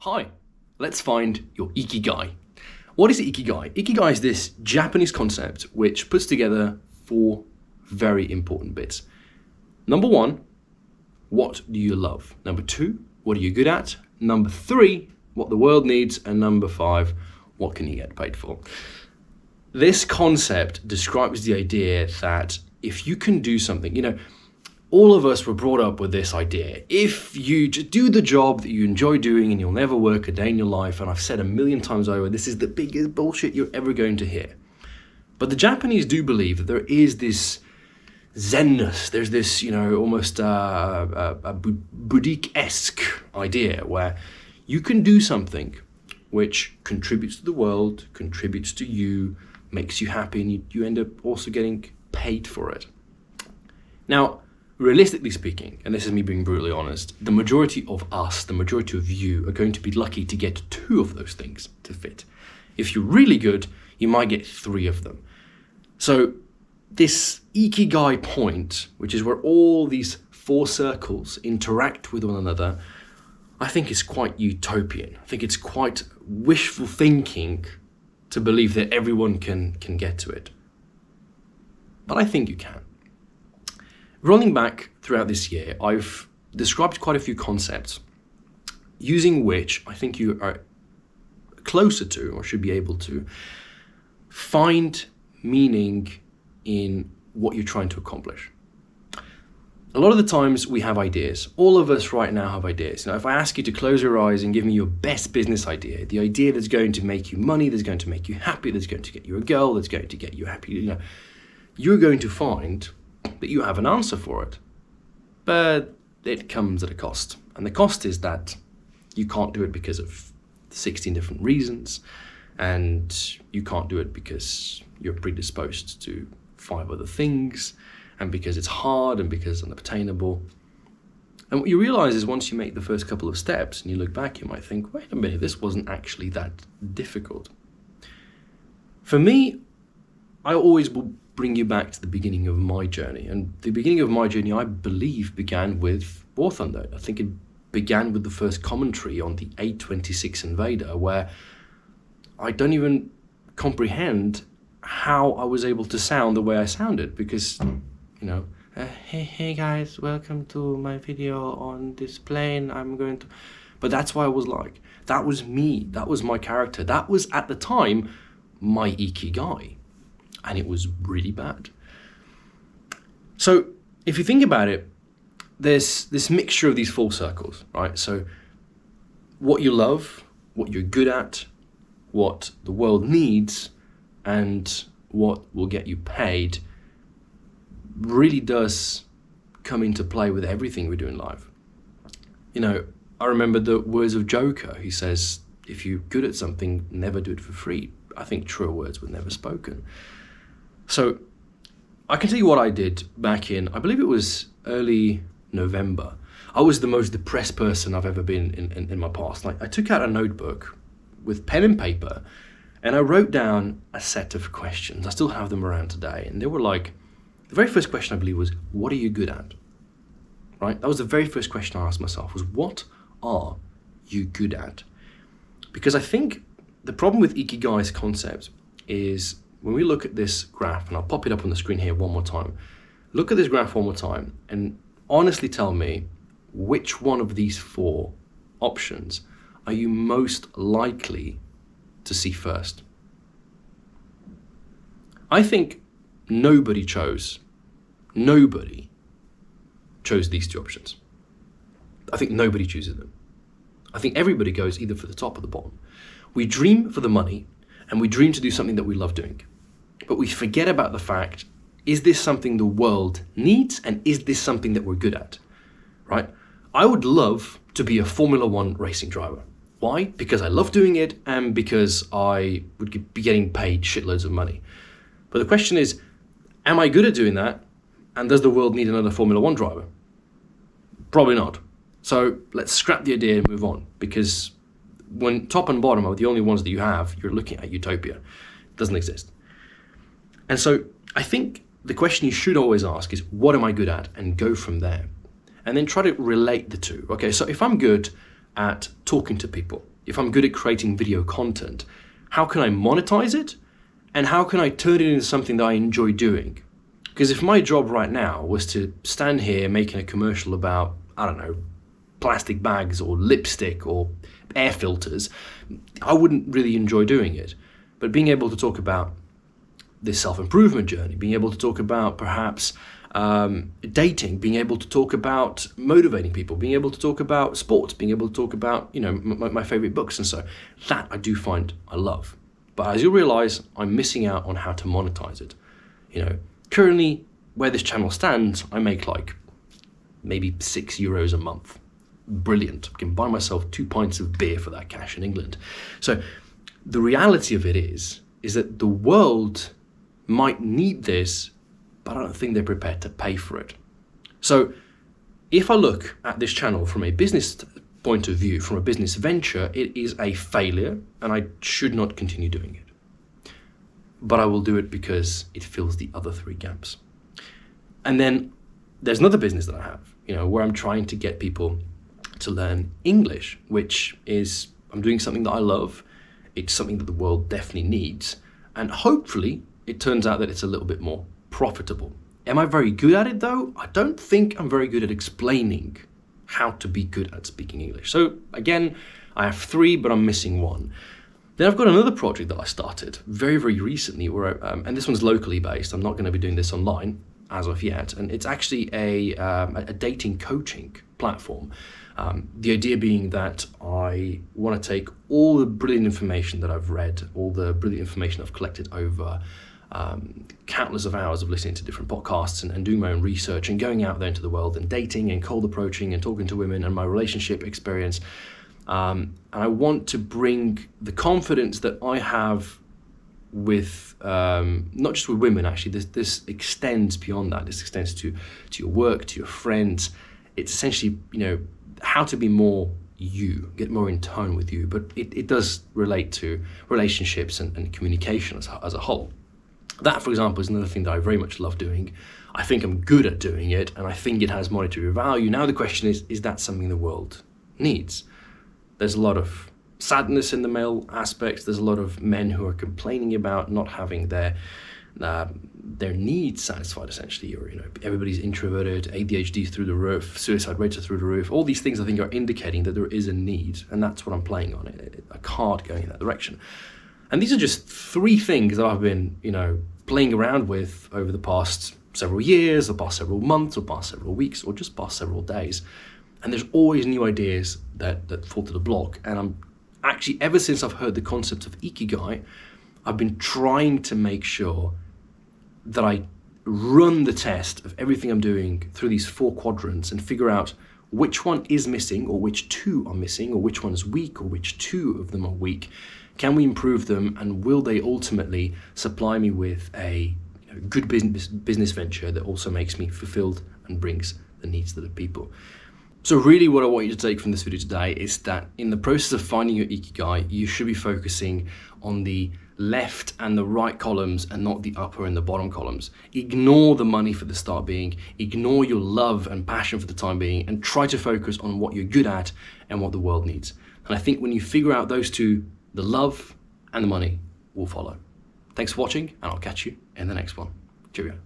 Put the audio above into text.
Hi, let's find your Ikigai. What is Ikigai? Ikigai is this Japanese concept which puts together four very important bits. Number one, what do you love? Number two, what are you good at? Number three, what the world needs. And number five, what can you get paid for? This concept describes the idea that if you can do something, all of us were brought up with this idea. If you just do the job that you enjoy doing and you'll never work a day in your life, and I've said a million times over, this is the biggest bullshit you're ever going to hear. But the Japanese do believe that there is this zenness, there's this, almost a Buddhic-esque idea where you can do something which contributes to the world, contributes to you, makes you happy, and you end up also getting paid for it. Now, realistically speaking, and this is me being brutally honest, the majority of us, the majority of you are going to be lucky to get two of those things to fit. If you're really good, you might get three of them. So this Ikigai point, which is where all these four circles interact with one another, I think is quite utopian. I think it's quite wishful thinking to believe that everyone can get to it. But I think you can. Rolling back throughout this year, I've described quite a few concepts using which I think you are closer to, or should be able to, find meaning in what you're trying to accomplish. A lot of the times we have ideas. All of us right now have ideas. Now, if I ask you to close your eyes and give me your best business idea, the idea that's going to make you money, that's going to make you happy, that's going to get you a girl, that's going to get you happy, you're going to find that you have an answer for it. But it comes at a cost. And the cost is that you can't do it because of 16 different reasons, and you can't do it because you're predisposed to 5 other things, and because it's hard, and because it's unobtainable. And what you realize is once you make the first couple of steps and you look back, you might think, wait a minute, this wasn't actually that difficult. For me, I always will bring you back to the beginning of my journey. And the beginning of my journey, I believe, began with War Thunder. I think it began with the first commentary on the A26 Invader, where I don't even comprehend how I was able to sound the way I sounded, because hey guys, welcome to my video on this plane. But that's why I was like, that was me, that was my character, that was at the time my Ikigai, and it was really bad. So if you think about it, there's this mixture of these full circles, right? So what you love, what you're good at, what the world needs, and what will get you paid really does come into play with everything we do in life. I remember the words of Joker. He says, if you're good at something, never do it for free. I think truer words were never spoken. So I can tell you what I did back in, I believe it was early November. I was the most depressed person I've ever been in my past. Like, I took out a notebook with pen and paper, and I wrote down a set of questions. I still have them around today. And they were like, the very first question I believe was, what are you good at? Right? That was the very first question I asked myself, was what are you good at? Because I think the problem with Ikigai's concept is when we look at this graph, and I'll pop it up on the screen here one more time. Look at this graph one more time and honestly tell me which one of these four options are you most likely to see first. I think nobody chose these two options. I think nobody chooses them. I think everybody goes either for the top or the bottom. We dream for the money, and we dream to do something that we love doing. But we forget about the fact, is this something the world needs, and is this something that we're good at, right? I would love to be a Formula One racing driver. Why? Because I love doing it, and because I would be getting paid shitloads of money. But the question is, am I good at doing that? And does the world need another Formula One driver? Probably not. So let's scrap the idea and move on, because when top and bottom are the only ones that you have, you're looking at utopia. It doesn't exist. And so I think the question you should always ask is, what am I good at? And go from there. And then try to relate the two. Okay, so if I'm good at talking to people, if I'm good at creating video content, how can I monetize it? And how can I turn it into something that I enjoy doing? Because if my job right now was to stand here making a commercial about, I don't know, plastic bags or lipstick or air filters, I wouldn't really enjoy doing it. But being able to talk about this self-improvement journey, being able to talk about perhaps dating, being able to talk about motivating people, being able to talk about sports, being able to talk about, my favorite books and so, that I do find I love. But as you'll realize, I'm missing out on how to monetize it. Currently, where this channel stands, I make like maybe €6 a month. Brilliant. I can buy myself 2 pints of beer for that cash in England. So the reality of it is that the world might need this, but I don't think they're prepared to pay for it. So if I look at this channel from a business point of view, from a business venture, it is a failure and I should not continue doing it. But I will do it because it fills the other 3 gaps. And then there's another business that I have, where I'm trying to get people to learn English, which is, I'm doing something that I love. It's something that the world definitely needs. And hopefully it turns out that it's a little bit more profitable. Am I very good at it though? I don't think I'm very good at explaining how to be good at speaking English. So again, I have 3, but I'm missing 1. Then I've got another project that I started very, very recently, where and this one's locally based. I'm not going to be doing this online as of yet. And it's actually a dating coaching platform. The idea being that I want to take all the brilliant information that I've read, all the brilliant information I've collected over countless of hours of listening to different podcasts and doing my own research and going out there into the world and dating and cold approaching and talking to women and my relationship experience. And I want to bring the confidence that I have with, not just with women actually, this extends beyond that. This extends to your work, to your friends. It's essentially, how to be more you, get more in tone with you, but it does relate to relationships and communication as a whole. That, for example, is another thing that I very much love doing. I think I'm good at doing it, and I think it has monetary value. Now the question is that something the world needs? There's a lot of sadness in the male aspect. There's a lot of men who are complaining about not having their needs satisfied, essentially, or everybody's introverted, ADHD through the roof, suicide rates are through the roof. All these things I think are indicating that there is a need, and that's what I'm playing on, a card going in that direction. And these are just 3 things that I've been, playing around with over the past several years, the past several months, or past several weeks, or just past several days. And there's always new ideas that fall to the block. And I'm actually, ever since I've heard the concept of IKIGAI, I've been trying to make sure that I run the test of everything I'm doing through these 4 quadrants and figure out which one is missing, or which 2 are missing, or which one is weak, or which 2 of them are weak. Can we improve them, and will they ultimately supply me with a good business venture that also makes me fulfilled and brings the needs of the people? So really what I want you to take from this video today is that in the process of finding your Ikigai, you should be focusing on the left and the right columns and not the upper and the bottom columns. Ignore the money for the start being, ignore your love and passion for the time being, and try to focus on what you're good at and what the world needs. And I think when you figure out those 2, the love and the money will follow. Thanks for watching, and I'll catch you in the next one. Cheerio.